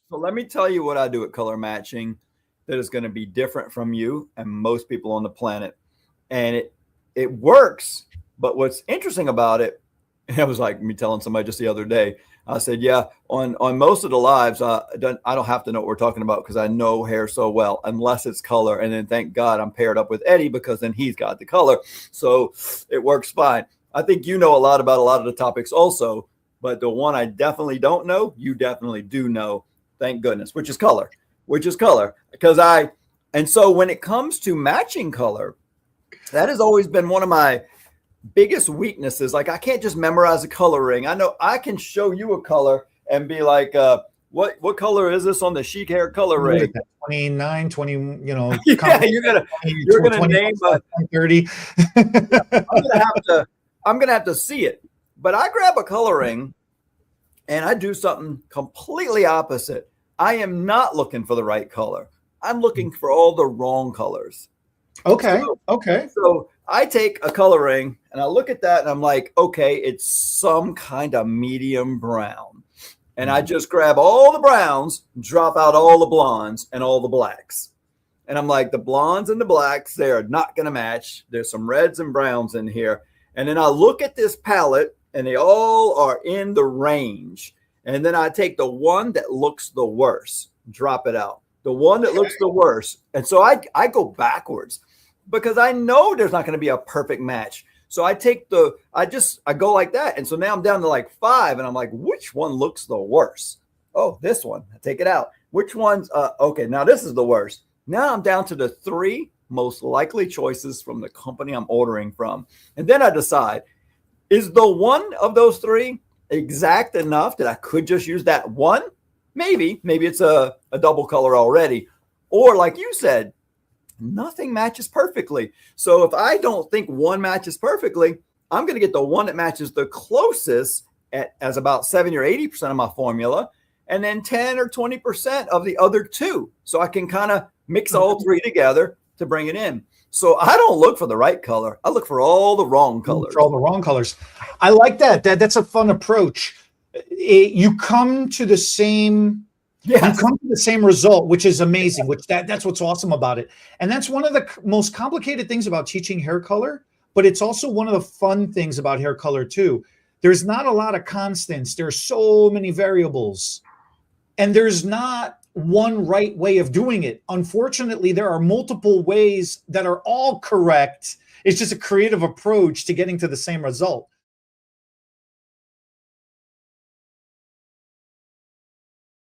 So let me tell you what I do at color matching that is going to be different from you and most people on the planet. And it works. But what's interesting about it, it was like me telling somebody just the other day. I said, yeah, on most of the lives, I don't have to know what we're talking about because I know hair so well, unless it's color. And then thank God I'm paired up with Eddie because then he's got the color. So it works fine. I think you know a lot about a lot of the topics also, but the one I definitely don't know, you definitely do know, thank goodness, which is color, because and so when it comes to matching color, that has always been one of my biggest weaknesses. Like I can't just memorize a coloring. I know I can show you a color and be like, what color is this on the chic hair color ring? 29, 20, yeah, you're gonna name 30. Yeah, I'm gonna have to see it. But I grab a coloring and I do something completely opposite. I am not looking for the right color. I'm looking for all the wrong colors. Okay. So I take a coloring and I look at that and I'm like, okay, it's some kind of medium brown. And I just grab all the browns, drop out all the blondes and all the blacks. And I'm like, the blondes and the blacks, they are not going to match. There's some reds and browns in here. And then I look at this palette and they all are in the range. And then I take the one that looks the worst, drop it out. The one that looks the worst. And so I go backwards because I know there's not going to be a perfect match. So I go like that. And so now I'm down to like 5 and I'm like, which one looks the worst? Oh, this one. I take it out. Which one's okay, now this is the worst. Now I'm down to the 3 most likely choices from the company I'm ordering from. And then I decide, is the one of those 3 exact enough that I could just use that one? Maybe it's a double color already. Or like you said, nothing matches perfectly. So if I don't think one matches perfectly, I'm going to get the one that matches the closest as about 70 or 80% of my formula, and then 10 or 20% of the other 2. So I can kind of mix all 3 together to bring it in. So I don't look for the right color. I look for all the wrong colors. For all the wrong colors. I like that. That's a fun approach. You come to the same You come to the same result, which is amazing, that's what's awesome about it. And that's one of the most complicated things about teaching hair color, but it's also one of the fun things about hair color too. There's not a lot of constants. There's so many variables, and there's not one right way of doing it. Unfortunately, there are multiple ways that are all correct. It's just a creative approach to getting to the same result.